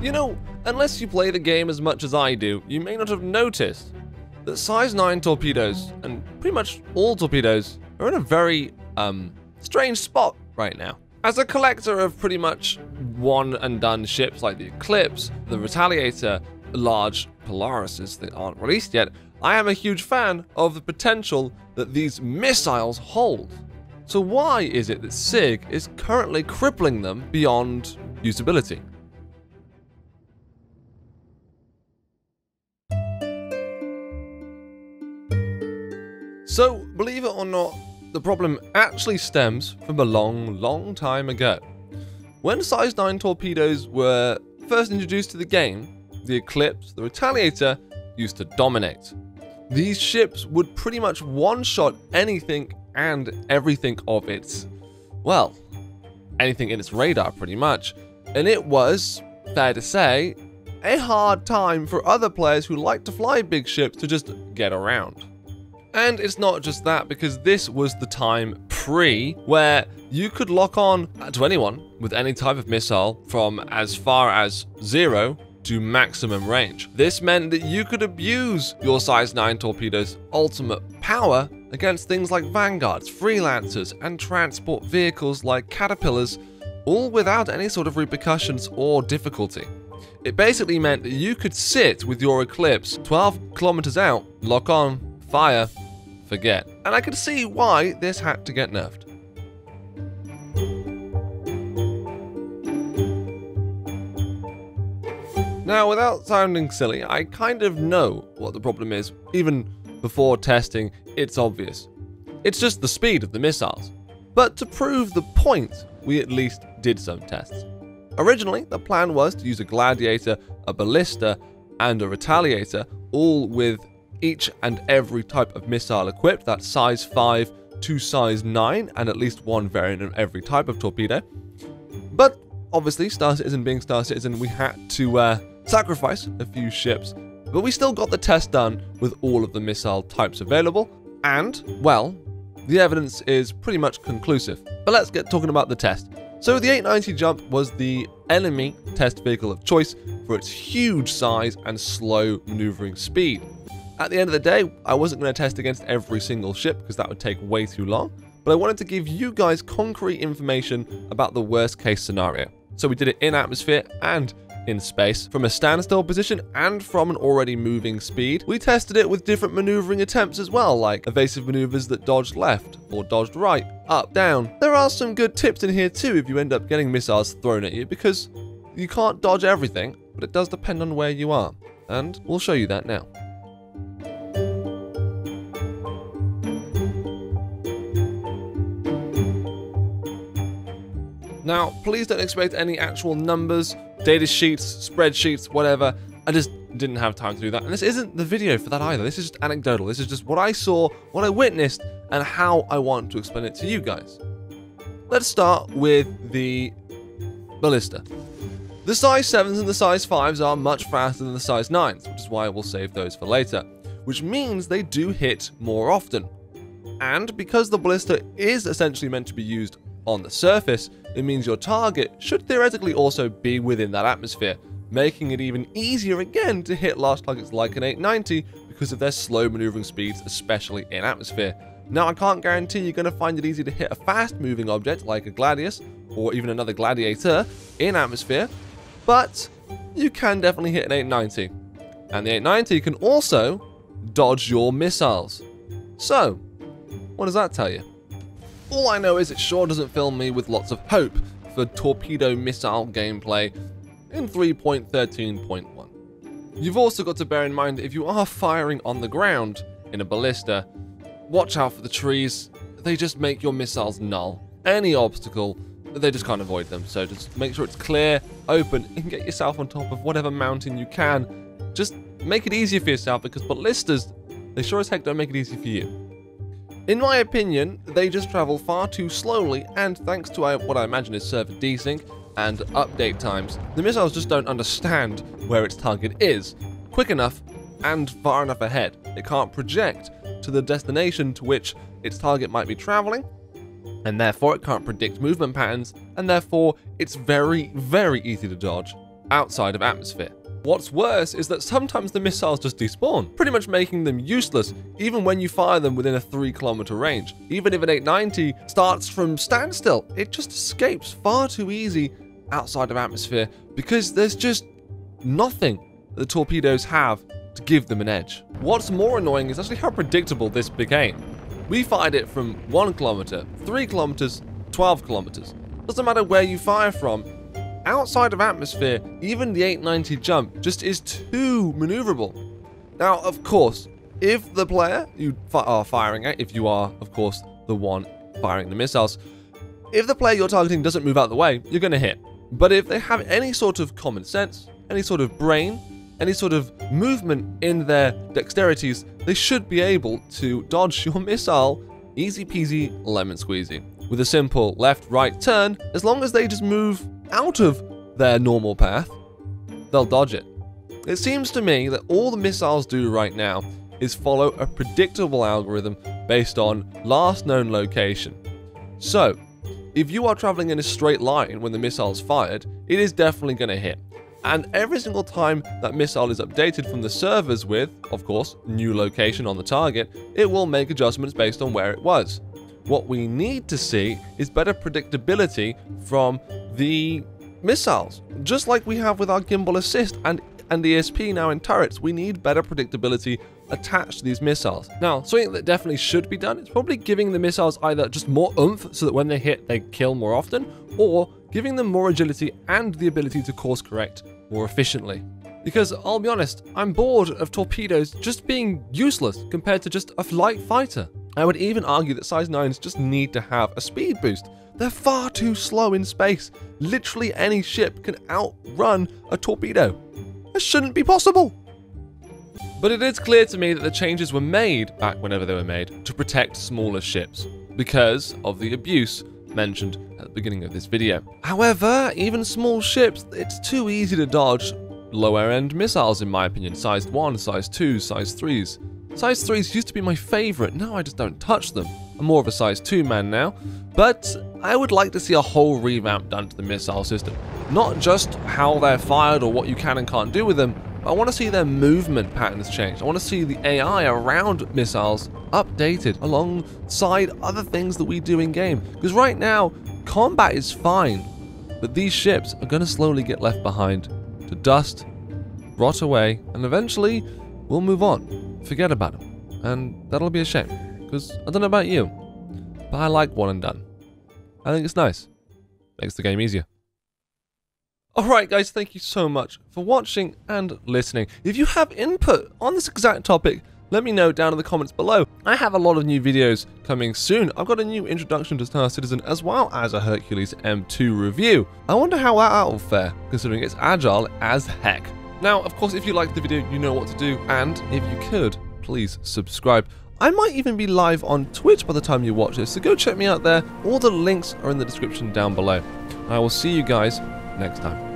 You know, unless you play the game as much as I do, you may not have noticed that size 9 torpedoes, and pretty much all torpedoes, are in a very, strange spot right now. As a collector of pretty much one and done ships like the Eclipse, the Retaliator, large Polarises that aren't released yet, I am a huge fan of the potential that these missiles hold. So why is it that SIG is currently crippling them beyond usability? So, believe it or not, the problem actually stems from a long time ago. When size 9 torpedoes were first introduced to the game, the Eclipse, the Retaliator, used to dominate. These ships would pretty much one-shot anything and everything of its, well, anything in its radar pretty much. And it was, fair to say, a hard time for other players who like to fly big ships to just get around. And it's not just that, because this was the time where you could lock on to anyone with any type of missile from as far as 0 to maximum range. This meant that you could abuse your size 9 torpedoes' ultimate power against things like Vanguards, Freelancers, and transport vehicles like Caterpillars, all without any sort of repercussions or difficulty. It basically meant that you could sit with your Eclipse 12 kilometers out, lock on, fire, forget. And I can see why this had to get nerfed. Now, without sounding silly, I kind of know what the problem is. Even before testing, it's obvious. It's just the speed of the missiles. But to prove the point, we at least did some tests. Originally, the plan was to use a Gladiator, a Ballista, and a Retaliator, all with each and every type of missile equipped. That's size 5 to size 9, and at least one variant of every type of torpedo. But obviously, Star Citizen being Star Citizen, we had to sacrifice a few ships, but we still got the test done with all of the missile types available, and, well, the evidence is pretty much conclusive. But let's get talking about the test. So the 890 Jump was the enemy test vehicle of choice for its huge size and slow maneuvering speed. At the end of the day, I wasn't going to test against every single ship because that would take way too long, but I wanted to give you guys concrete information about the worst case scenario. So we did it in atmosphere and in space, from a standstill position and from an already moving speed. We tested it with different maneuvering attempts as well, like evasive maneuvers that dodged left or dodged right, up, down. There are some good tips in here too if you end up getting missiles thrown at you, because you can't dodge everything, but it does depend on where you are, and we'll show you that now. Now, please don't expect any actual numbers, data sheets, spreadsheets, whatever. I just didn't have time to do that. And this isn't the video for that either. This is just anecdotal. This is just what I saw, what I witnessed, and how I want to explain it to you guys. Let's start with the Ballista. The size 7s and the size 5s are much faster than the size 9s, which is why I will save those for later, which means they do hit more often. And because the Ballista is essentially meant to be used on the surface, it means your target should theoretically also be within that atmosphere, making it even easier again to hit large targets like an 890 because of their slow maneuvering speeds, especially in atmosphere. Now, I can't guarantee you're going to find it easy to hit a fast moving object like a Gladius or even another Gladiator in atmosphere, but you can definitely hit an 890. And the 890 can also dodge your missiles. So, what does that tell you? All I know is it sure doesn't fill me with lots of hope for torpedo missile gameplay in 3.13.1. You've also got to bear in mind that if you are firing on the ground in a Ballista, watch out for the trees. They just make your missiles null. Any obstacle, they just can't avoid them. So just make sure it's clear, open, and get yourself on top of whatever mountain you can. Just make it easier for yourself, because Ballistas they sure as heck don't make it easy for you. In my opinion, they just travel far too slowly, and thanks to what I imagine is server desync and update times, the missiles just don't understand where its target is quick enough and far enough ahead. It can't project to the destination to which its target might be traveling, and therefore it can't predict movement patterns, and therefore it's very, very easy to dodge outside of atmosphere. What's worse is that sometimes the missiles just despawn, pretty much making them useless even when you fire them within a 3-kilometer range. Even if an 890 starts from standstill, it just escapes far too easy outside of atmosphere because there's just nothing the torpedoes have to give them an edge. What's more annoying is actually how predictable this became. We fired it from 1 kilometer, 3 kilometers, 12 kilometers. Doesn't matter where you fire from. Outside of atmosphere, even the 890 jump just is too maneuverable. Now, of course, if the player you are firing at, if you are, of course, the one firing the missiles, if the player you're targeting doesn't move out the way, you're going to hit. But if they have any sort of common sense, any sort of brain, any sort of movement in their dexterities, they should be able to dodge your missile easy peasy lemon squeezy. With a simple left-right turn, as long as they just move out of their normal path, they'll dodge it. It seems to me that all the missiles do right now is follow a predictable algorithm based on last known location. So, if you are traveling in a straight line when the missile is fired, it is definitely going to hit. And every single time that missile is updated from the servers with, of course, new location on the target, it will make adjustments based on where it was. What we need to see is better predictability from the missiles. Just like we have with our gimbal assist and ESP now in turrets, we need better predictability attached to these missiles. Now, something that definitely should be done is probably giving the missiles either just more oomph so that when they hit, they kill more often, or giving them more agility and the ability to course correct more efficiently. Because I'll be honest, I'm bored of torpedoes just being useless compared to just a light fighter. I would even argue that size 9s just need to have a speed boost. They're far too slow in space. Literally any ship can outrun a torpedo. This shouldn't be possible. But it is clear to me that the changes were made, back whenever they were made, to protect smaller ships, because of the abuse mentioned at the beginning of this video. However, even small ships, it's too easy to dodge lower end missiles in my opinion. Size 1, size 2, size 3s. Size 3s used to be my favourite, now I just don't touch them. I'm more of a size 2 man now, but I would like to see a whole revamp done to the missile system. Not just how they're fired or what you can and can't do with them, but I want to see their movement patterns change. I want to see the AI around missiles updated alongside other things that we do in game. Because right now, combat is fine, but these ships are going to slowly get left behind to dust, rot away, and eventually we'll move on. Forget about them. And that'll be a shame. Because I don't know about you, but I like one and done. I think it's nice. Makes the game easier. Alright guys, thank you so much for watching and listening. If you have input on this exact topic, let me know down in the comments below. I have a lot of new videos coming soon. I've got a new introduction to Star Citizen as well as a Hercules M2 review. I wonder how that will fare, considering it's agile as heck. Now, of course, if you liked the video, you know what to do, and if you could, please subscribe. I might even be live on Twitch by the time you watch this, so go check me out there. All the links are in the description down below. I will see you guys next time.